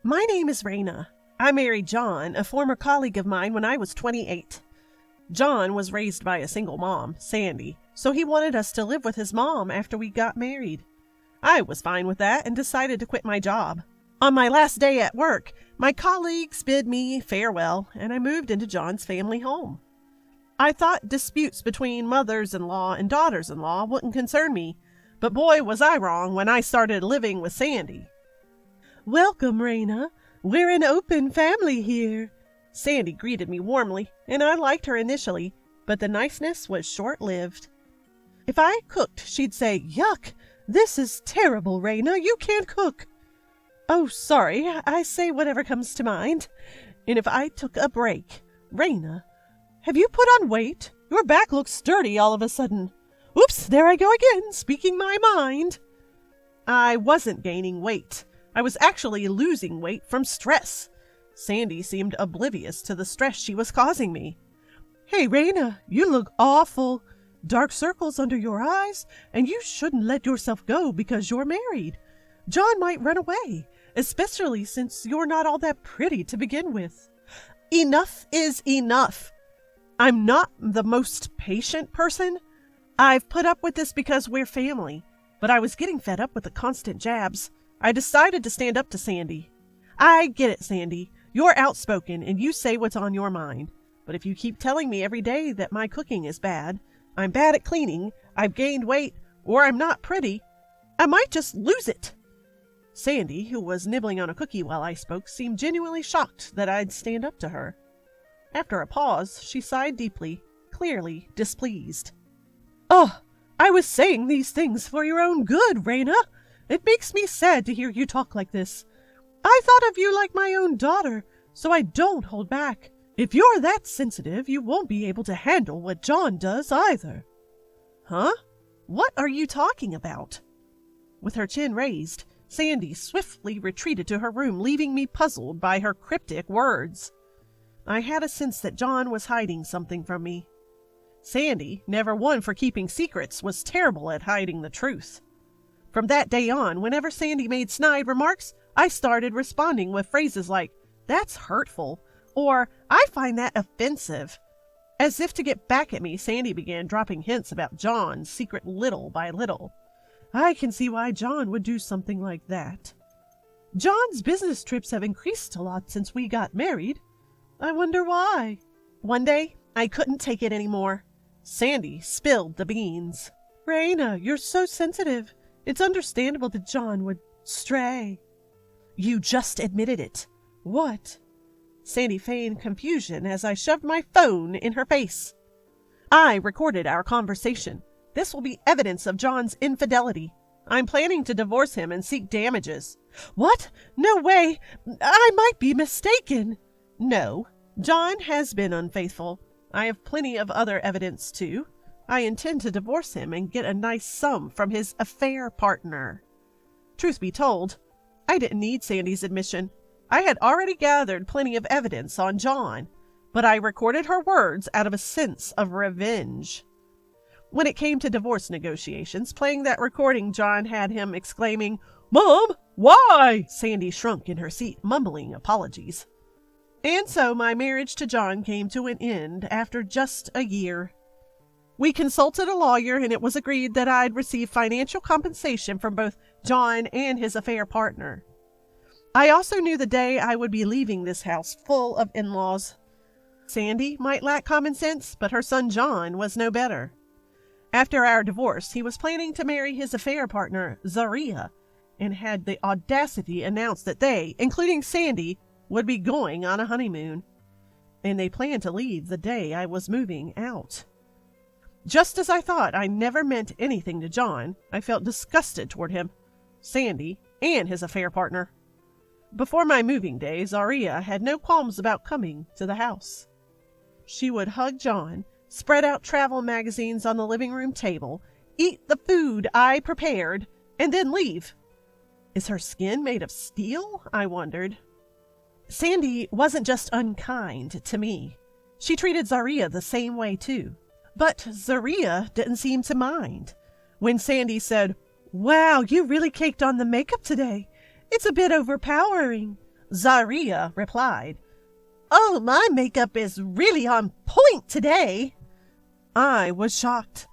My name is Raina. I married John, a former colleague of mine, when I was 28. John was raised by a single mom, Sandy, so he wanted us to live with his mom after we got married. I was fine with that and decided to quit my job. On my last day at work, my colleagues bid me farewell, and I moved into John's family home. I thought disputes between mothers-in-law and daughters-in-law wouldn't concern me, but boy was I wrong when I started living with Sandy. "Welcome, Raina. We're an open family here." Sandy greeted me warmly, and I liked her initially, but the niceness was short-lived. If I cooked, she'd say, "Yuck, this is terrible, Raina. You can't cook." "Oh, sorry, I say whatever comes to mind." And if I took a break, "Raina, have you put on weight? Your back looks sturdy all of a sudden." "Oops, there I go again, speaking my mind." I wasn't gaining weight. I was actually losing weight from stress. Sandy seemed oblivious to the stress she was causing me. "Hey, Raina, you look awful. Dark circles under your eyes, and you shouldn't let yourself go because you're married. John might run away, especially since you're not all that pretty to begin with." Enough is enough. I'm not the most patient person. I've put up with this because we're family, but I was getting fed up with the constant jabs. I decided to stand up to Sandy. "I get it, Sandy. You're outspoken and you say what's on your mind. But if you keep telling me every day that my cooking is bad, I'm bad at cleaning, I've gained weight, or I'm not pretty, I might just lose it." Sandy, who was nibbling on a cookie while I spoke, seemed genuinely shocked that I'd stand up to her. After a pause, she sighed deeply, clearly displeased. "Oh, I was saying these things for your own good, Raina. It makes me sad to hear you talk like this. I thought of you like my own daughter, so I don't hold back. If you're that sensitive, you won't be able to handle what John does either." "Huh? What are you talking about?" With her chin raised, Sandy swiftly retreated to her room, leaving me puzzled by her cryptic words. I had a sense that John was hiding something from me. Sandy, never one for keeping secrets, was terrible at hiding the truth. From that day on, whenever Sandy made snide remarks, I started responding with phrases like, "That's hurtful," or "I find that offensive." As if to get back at me, Sandy began dropping hints about John's secret little by little. I can see why John would do something like that. John's business trips have increased a lot since we got married. I wonder why. One day, I couldn't take it anymore. Sandy spilled the beans. "Raina, you're so sensitive. It's understandable that John would stray." "You just admitted it." "What?" Sandy feigned confusion as I shoved my phone in her face. "I recorded our conversation. This will be evidence of John's infidelity. I'm planning to divorce him and seek damages." "What? No way! I might be mistaken." "No, John has been unfaithful. I have plenty of other evidence, too. I intend to divorce him and get a nice sum from his affair partner." Truth be told, I didn't need Sandy's admission. I had already gathered plenty of evidence on John, but I recorded her words out of a sense of revenge. When it came to divorce negotiations, playing that recording, John had him exclaiming, "Mom, why?" Sandy shrunk in her seat, mumbling apologies. And so my marriage to John came to an end after just a year. We consulted a lawyer, and it was agreed that I'd receive financial compensation from both John and his affair partner. I also knew the day I would be leaving this house full of in-laws. Sandy might lack common sense, but her son John was no better. After our divorce, he was planning to marry his affair partner, Zaria, and had the audacity announced that they, including Sandy, would be going on a honeymoon. And they planned to leave the day I was moving out. Just as I thought I never meant anything to John, I felt disgusted toward him, Sandy, and his affair partner. Before my moving day, Zaria had no qualms about coming to the house. She would hug John, spread out travel magazines on the living room table, eat the food I prepared, and then leave. Is her skin made of steel? I wondered. Sandy wasn't just unkind to me. She treated Zaria the same way, too. But Zaria didn't seem to mind. When Sandy said, "Wow, you really caked on the makeup today. It's a bit overpowering. Zaria replied, "Oh, my makeup is really on point today." I was shocked.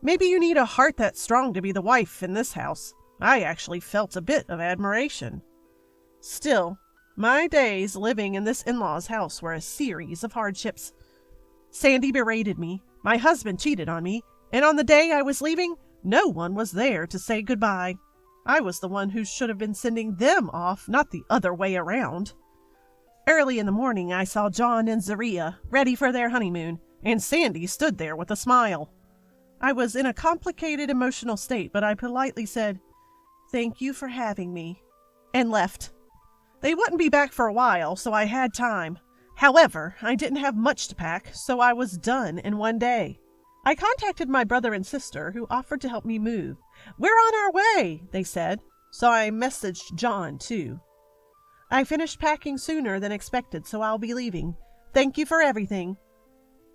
Maybe you need a heart that strong to be the wife in this house. I actually felt a bit of admiration. Still, my days living in this in-law's house were a series of hardships. Sandy berated me, my husband cheated on me, and on the day I was leaving, no one was there to say goodbye. I was the one who should have been sending them off, not the other way around. Early in the morning, I saw John and Zaria ready for their honeymoon, and Sandy stood there with a smile. I was in a complicated emotional state, but I politely said, "Thank you for having me," and left. They wouldn't be back for a while, so I had time. However, I didn't have much to pack, so I was done in one day. I contacted my brother and sister, who offered to help me move. "We're on our way," they said, so I messaged John, too. "I finished packing sooner than expected, so I'll be leaving. Thank you for everything."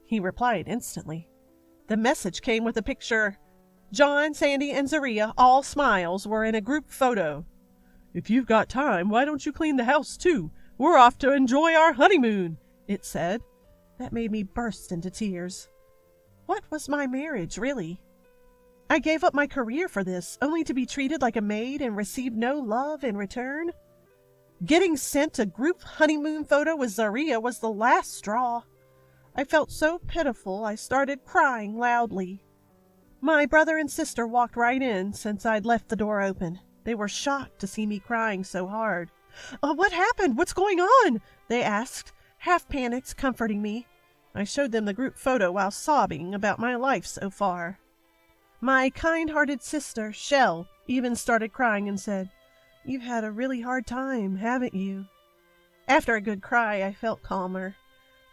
He replied instantly. The message came with a picture. John, Sandy, and Zaria, all smiles, were in a group photo. "If you've got time, why don't you clean the house, too? We're off to enjoy our honeymoon," it said. That made me burst into tears. What was my marriage, really? I gave up my career for this, only to be treated like a maid and receive no love in return. Getting sent a group honeymoon photo with Zaria was the last straw. I felt so pitiful I started crying loudly. My brother and sister walked right in since I'd left the door open. They were shocked to see me crying so hard. "What happened? What's going on?" they asked, half panicked, comforting me. I showed them the group photo while sobbing about my life so far. My kind-hearted sister, Shell, even started crying and said, "You've had a really hard time, haven't you?" After a good cry, I felt calmer.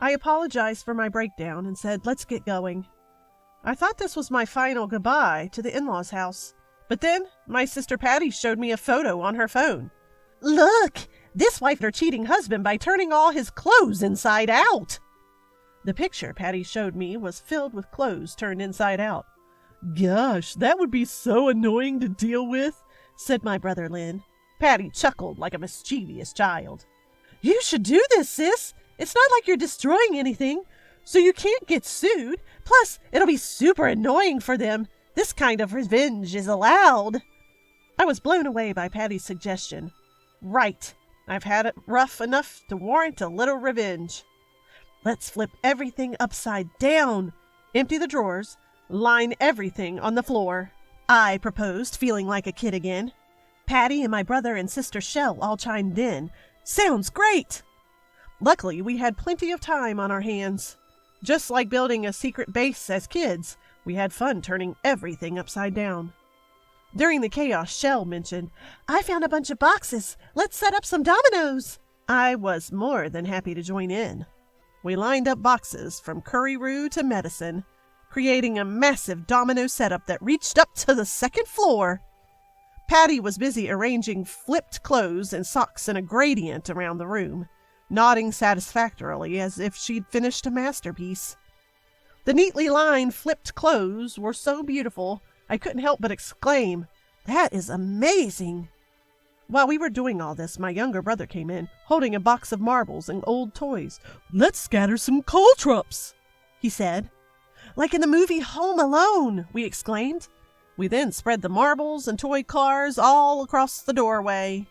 I apologized for my breakdown and said, "Let's get going." I thought this was my final goodbye to the in-laws' house. But then my sister Patty showed me a photo on her phone. "Look, this wifed her cheating husband by turning all his clothes inside out." The picture Patty showed me was filled with clothes turned inside out. "Gosh, that would be so annoying to deal with," said my brother Lynn. Patty chuckled like a mischievous child. "You should do this, sis. It's not like you're destroying anything, so you can't get sued. Plus, it'll be super annoying for them. This kind of revenge is allowed." I was blown away by Patty's suggestion. Right. I've had it rough enough to warrant a little revenge. Let's flip everything upside down, empty the drawers, line everything on the floor, I proposed, feeling like a kid again. Patty and my brother and sister Shell all chimed in. "Sounds great!" Luckily, we had plenty of time on our hands. Just like building a secret base as kids, we had fun turning everything upside down. During the chaos, Shell mentioned, "I found a bunch of boxes. Let's set up some dominoes." I was more than happy to join in. We lined up boxes from curry roux to medicine, creating a massive domino setup that reached up to the second floor. Patty was busy arranging flipped clothes and socks in a gradient around the room, nodding satisfactorily as if she'd finished a masterpiece. The neatly lined flipped clothes were so beautiful, I couldn't help but exclaim, "That is amazing!" While we were doing all this, my younger brother came in, holding a box of marbles and old toys. "Let's scatter some caltrops," he said. "Like in the movie Home Alone," we exclaimed. We then spread the marbles and toy cars all across the doorway.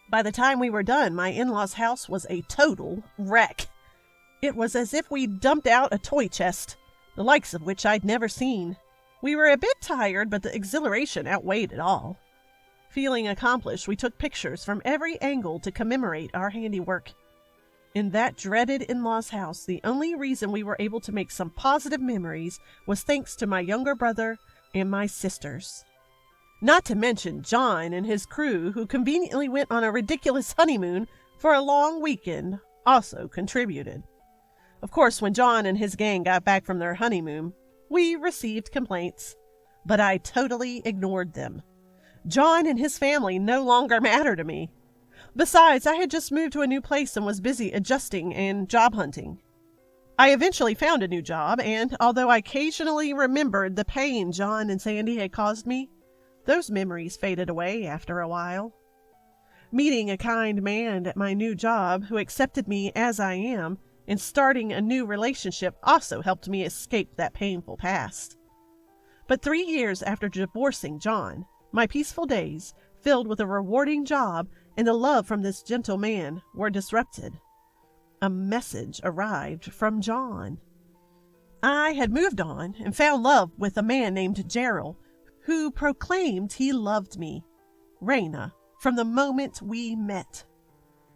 By the time we were done, my in-laws' house was a total wreck. It was as if we'd dumped out a toy chest, the likes of which I'd never seen. We were a bit tired, but the exhilaration outweighed it all. Feeling accomplished, we took pictures from every angle to commemorate our handiwork. In that dreaded in-laws' house, the only reason we were able to make some positive memories was thanks to my younger brother and my sisters. Not to mention John and his crew, who conveniently went on a ridiculous honeymoon for a long weekend, also contributed. Of course, when John and his gang got back from their honeymoon, we received complaints, but I totally ignored them. John and his family no longer matter to me. Besides, I had just moved to a new place and was busy adjusting and job hunting. I eventually found a new job, and although I occasionally remembered the pain John and Sandy had caused me, those memories faded away after a while. Meeting a kind man at my new job who accepted me as I am and starting a new relationship also helped me escape that painful past. But 3 years after divorcing John, my peaceful days, filled with a rewarding job and the love from this gentle man, were disrupted. A message arrived from John. I had moved on and found love with a man named Gerald, who proclaimed he loved me, Raina, from the moment we met.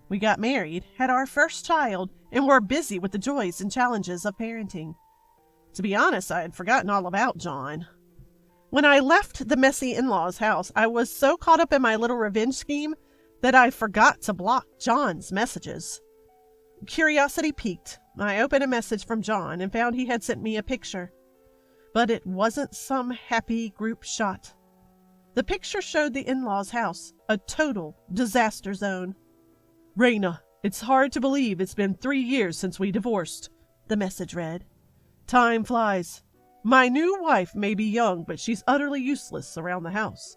We got married, had our first child, and were busy with the joys and challenges of parenting. To be honest, I had forgotten all about John. When I left the messy in-laws' house, I was so caught up in my little revenge scheme that I forgot to block John's messages. Curiosity piqued. I opened a message from John and found he had sent me a picture. But it wasn't some happy group shot. The picture showed the in-laws' house, a total disaster zone. "Raina, it's hard to believe it's been 3 years since we divorced," the message read. "Time flies. My new wife may be young, but she's utterly useless around the house.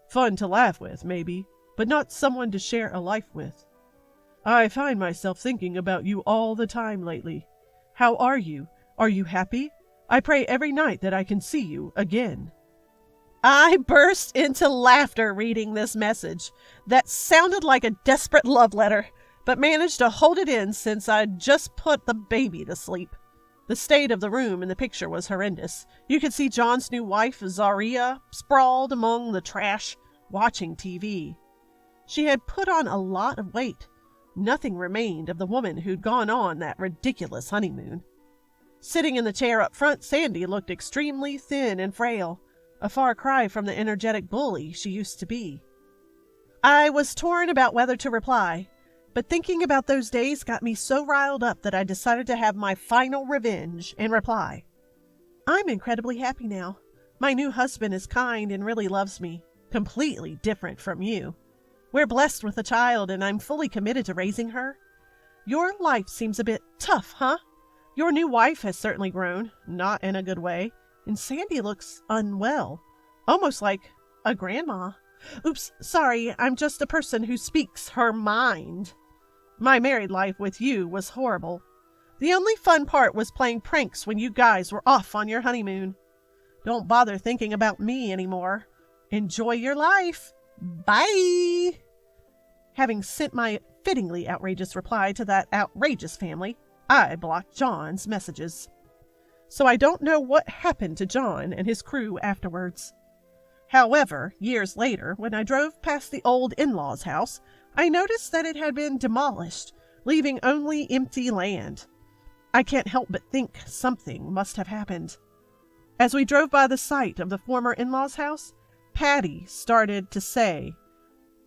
Fun to laugh with, maybe, but not someone to share a life with. I find myself thinking about you all the time lately. How are you? Are you happy? I pray every night that I can see you again." I burst into laughter reading this message that sounded like a desperate love letter, but managed to hold it in since I'd just put the baby to sleep. The state of the room in the picture was horrendous. You could see John's new wife, Zaria, sprawled among the trash, watching TV. She had put on a lot of weight. Nothing remained of the woman who'd gone on that ridiculous honeymoon. Sitting in the chair up front, Sandy looked extremely thin and frail, a far cry from the energetic bully she used to be. I was torn about whether to reply, but thinking about those days got me so riled up that I decided to have my final revenge and reply. "I'm incredibly happy now. My new husband is kind and really loves me, completely different from you. We're blessed with a child, and I'm fully committed to raising her. Your life seems a bit tough, huh? Your new wife has certainly grown, not in a good way, and Sandy looks unwell, almost like a grandma. Oops, sorry, I'm just a person who speaks her mind. My married life with you was horrible. The only fun part was playing pranks when you guys were off on your honeymoon. Don't bother thinking about me anymore. Enjoy your life. Bye." Having sent my fittingly outrageous reply to that outrageous family, I blocked John's messages. So I don't know what happened to John and his crew afterwards. However, years later, when I drove past the old in-laws' house, I noticed that it had been demolished, leaving only empty land. I can't help but think something must have happened. As we drove by the site of the former in-laws' house, Patty started to say,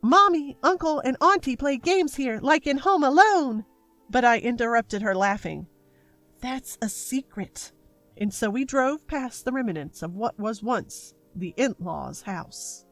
"Mommy, Uncle, and Auntie play games here like in Home Alone." But I interrupted her laughing. "That's a secret." And so we drove past the remnants of what was once the in-laws' house.